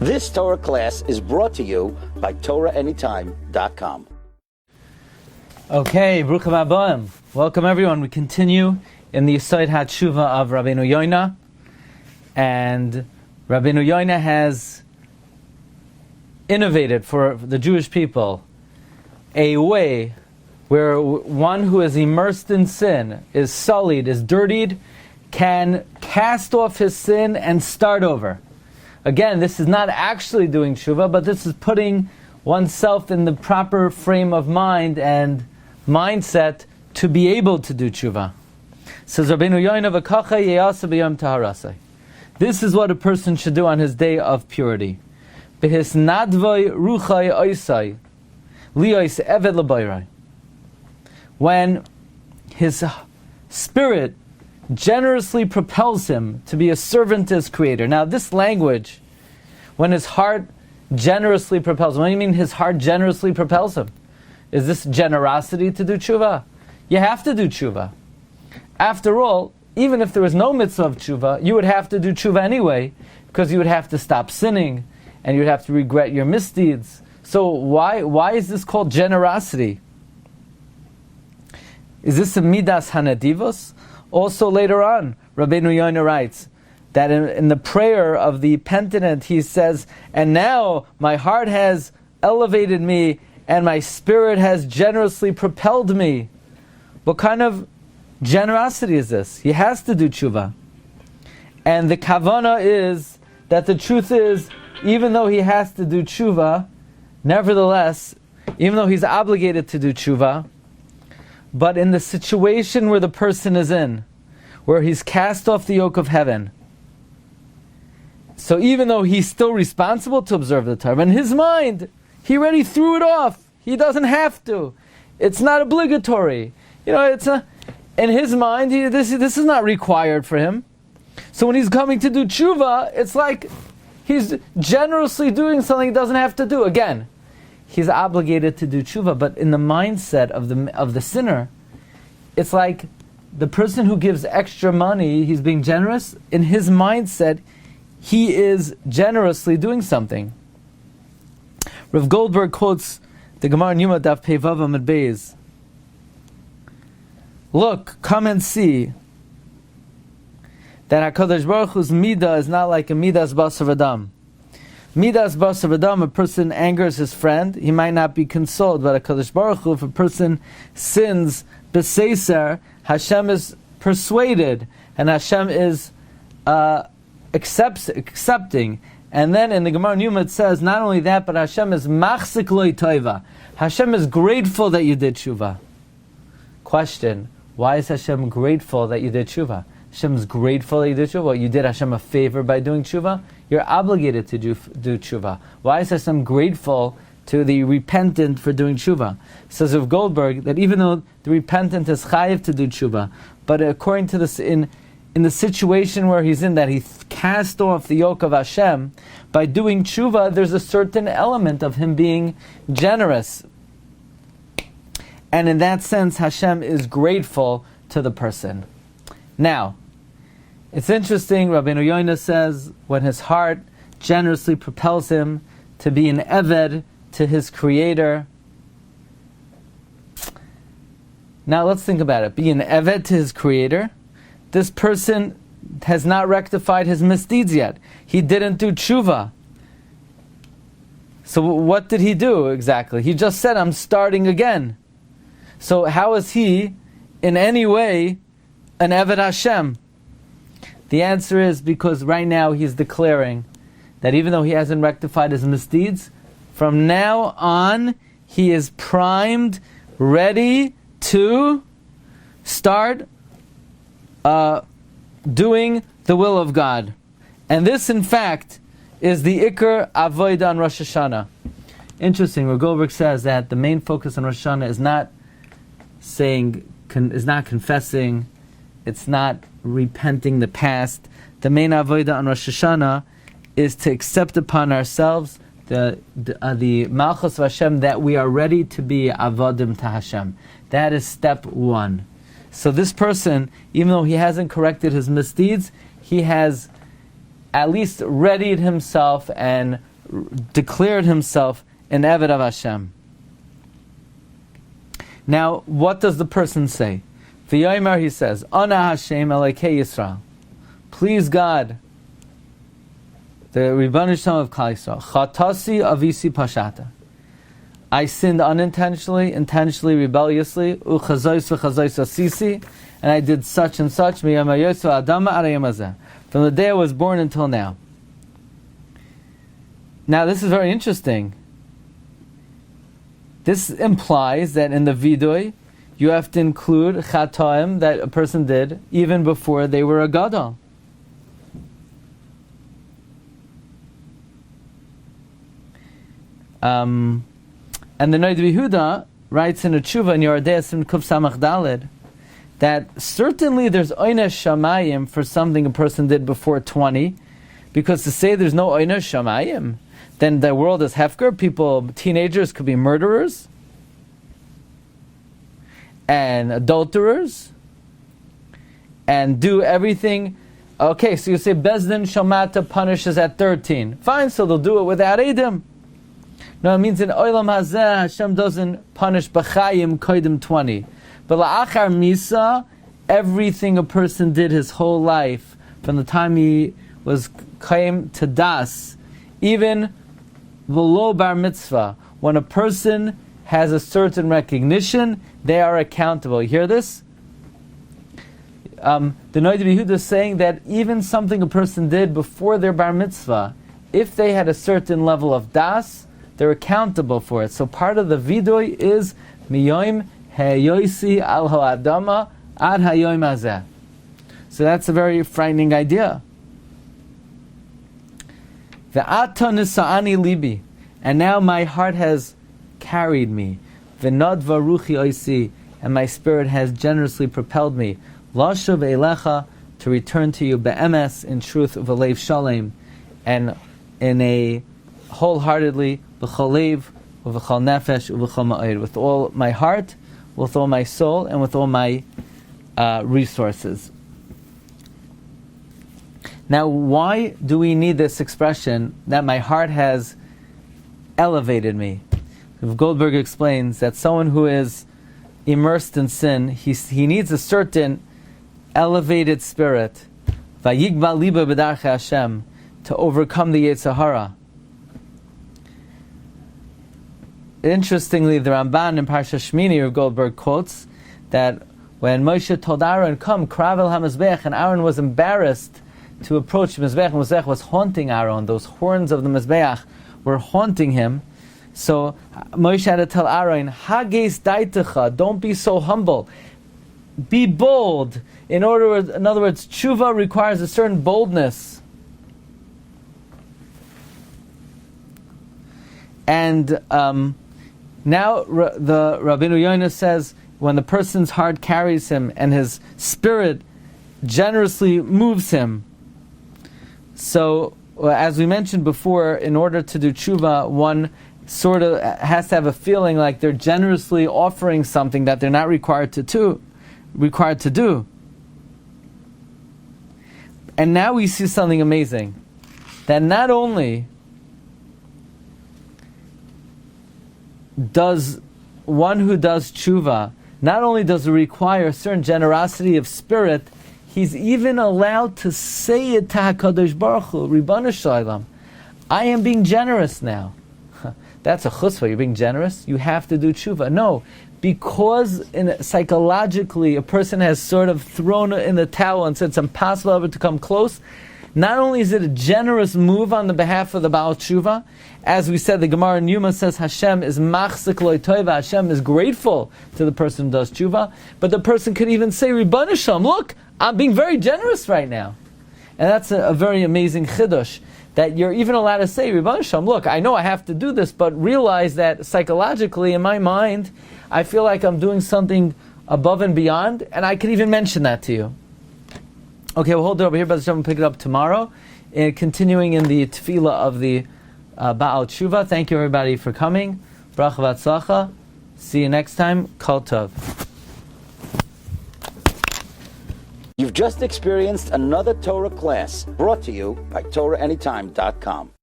This Torah class is brought to you by TorahAnytime.com. Okay, Bruchim Aboim. Welcome everyone. We continue in the Yesod Hateshuva of Rabbeinu Yoina. And Rabbeinu Yoina has innovated for the Jewish people a way where one who is immersed in sin, is sullied, is dirtied, can cast off his sin and start over. Again, this is not actually doing tshuva, but this is putting oneself in the proper frame of mind and mindset to be able to do tshuva. Says Rabbeinu Yoina, v'kacha yeyasa b'yom taharasai. This is what a person should do on his day of purity. B'his nadvoi ruchai oisai, liyos eved l'bayrai. When his spirit generously propels him to be a servant to his Creator. Now this language, when his heart generously propels him, what do you mean his heart generously propels him? Is this generosity to do tshuva? You have to do tshuva. After all, even if there was no mitzvah of tshuva, you would have to do tshuva anyway, because you would have to stop sinning, and you would have to regret your misdeeds. So why is this called generosity? Is this a midas hanadivos? Also later on, Rabbeinu Yoina writes that in the prayer of the Penitent, he says, and now my heart has elevated me and my spirit has generously propelled me. What kind of generosity is this? He has to do tshuva. And the kavana is that the truth is, even though he has to do tshuva, nevertheless, even though he's obligated to do tshuva, but in the situation where the person is in, where he's cast off the yoke of heaven, so even though he's still responsible to observe the Torah, in his mind, he already threw it off. He doesn't have to. It's not obligatory. It's in his mind, this is not required for him. So when he's coming to do tshuva, it's like he's generously doing something he doesn't have to do. Again, he's obligated to do tshuva, but in the mindset of the sinner, it's like the person who gives extra money, he's being generous. In his mindset, he is generously doing something. Rav Goldberg quotes the Gemara in Yuma Daf Pei Vav Amud Beis. Look, come and see that HaKadosh Baruch Hu's midah is not like a midas basar v'dam. Midas basar v'dam, a person angers his friend, he might not be consoled, but HaKadosh Baruch Hu, if a person sins b'seiser, Hashem is persuaded, and Hashem is accepting. And then in the Gemara Yuma it says, not only that, but Hashem is machzik loy toiva. Hashem is grateful that you did tshuva. Question, why is Hashem grateful that you did tshuva? Hashem is grateful that you did tshuva. You did Hashem a favor by doing tshuva. You're obligated to do tshuva. Why is Hashem grateful to the repentant for doing tshuva? Says Rav Goldberg that even though the repentant is chayiv to do tshuva, but according to this, in the situation where he's in, that he cast off the yoke of Hashem, by doing tshuva, there's a certain element of him being generous. And in that sense, Hashem is grateful to the person. Now, it's interesting, Rabbeinu Yoina says, when his heart generously propels him to be an eved to his Creator. Now let's think about it. Be an eved to his Creator. This person has not rectified his misdeeds yet. He didn't do tshuva. So what did he do exactly? He just said, I'm starting again. So how is he in any way an eved Hashem? The answer is because right now he's declaring that even though he hasn't rectified his misdeeds, from now on he is primed, ready to start doing the will of God. And this, in fact, is the Iker Avodah on Rosh Hashanah. Interesting, Rav Goldberg says that the main focus on Rosh Hashanah is not confessing, it's not repenting the past. The main Avodah on Rosh Hashanah is to accept upon ourselves the Malchus of Hashem, that we are ready to be Avodim to Hashem. That is step one. So this person, even though he hasn't corrected his misdeeds, he has at least readied himself and declared himself an Eved of Hashem. Now, what does the person say? V'yomer, he says, Ana Hashem Elokei Yisrael. Please God, the Rebbeinu Shalom of Klal Yisrael, Chatasi avisi pashata. I sinned unintentionally, intentionally, rebelliously, uchazois v'chazois asisi, and I did such and such, miyam hayosu adama arayim hazeh, from the day I was born until now. Now this is very interesting. This implies that in the vidui, you have to include chataim that a person did even before they were a gadol. And the Noid Yehuda writes in a tshuva in Yordeis in Kuf Samach Daled that certainly there's oinesh shamayim for something a person did before 20, because to say there's no oinesh shamayim, then the world is hefker. People, teenagers could be murderers and adulterers and do everything. Okay, so you say Bezdin Shamata punishes at 13. Fine, so they'll do it without Eidim. No, it means in Olam Hazeh, Hashem doesn't punish B'chayim Koidim 20. But La'achar Misa, everything a person did his whole life, from the time he was came to Das, even V'lo Bar Mitzvah, when a person has a certain recognition, they are accountable. You hear this? The Noid Yehuda is saying that even something a person did before their Bar Mitzvah, if they had a certain level of Das, they're accountable for it. So part of the vidui is miyoim heyoisi al ha'adama ad hayoim hazeh. So that's a very frightening idea. Ve'ata nisa'ani libi, and now my heart has carried me. V'nad varuchi oisi, and my spirit has generously propelled me. Lashav eilecha, to return to you be'emes, in truth, v'leiv shalem, and in a wholeheartedly, v'chol lev, v'chol nefesh, v'chol ma'od, with all my heart, with all my soul, and with all my resources. Now, why do we need this expression that my heart has elevated me? Goldberg explains that someone who is immersed in sin, he needs a certain elevated spirit, vayigba liba b'darchei Hashem, to overcome the Yetzer Hara. Interestingly, the Ramban in Parsha Shmini of Goldberg quotes that when Moshe told Aaron, "Come, kravel hamizbech," and Aaron was embarrassed to approach Mizbech. Mizbech was haunting Aaron. Those horns of the Mizbech were haunting him. So Moshe had to tell Aaron, "Hages daitecha, don't be so humble. Be bold." In other words, tshuva requires a certain boldness. And now the Rabbeinu Yonah says, when the person's heart carries him and his spirit generously moves him. So, as we mentioned before, in order to do tshuva, one sort of has to have a feeling like they're generously offering something that they're not required to do. And now we see something amazing, that not only does one who does tshuva, not only does it require a certain generosity of spirit, he's even allowed to say it to HaKadosh Baruch Hu, Ribbana Shalom, I am being generous now. That's a chutzpah, you're being generous? You have to do tshuva. No, because psychologically a person has sort of thrown in the towel and said it's impossible ever to come close, not only is it a generous move on the behalf of the Baal Tshuva, as we said, the Gemara in Yuma says Hashem is machzik lo toiva, Hashem is grateful to the person who does tshuva, but the person could even say, Ribbana Shalom, look, I'm being very generous right now. And that's a very amazing chiddush, that you're even allowed to say, Ribbana Shalom, look, I know I have to do this, but realize that psychologically, in my mind, I feel like I'm doing something above and beyond, and I could even mention that to you. Okay, we'll hold it over here, but we'll pick it up tomorrow. Continuing in the tefillah of the Baal Tshuva. Thank you everybody for coming. Bracha v'atzlacha. See you next time. Kol tov. You've just experienced another Torah class brought to you by TorahAnytime.com.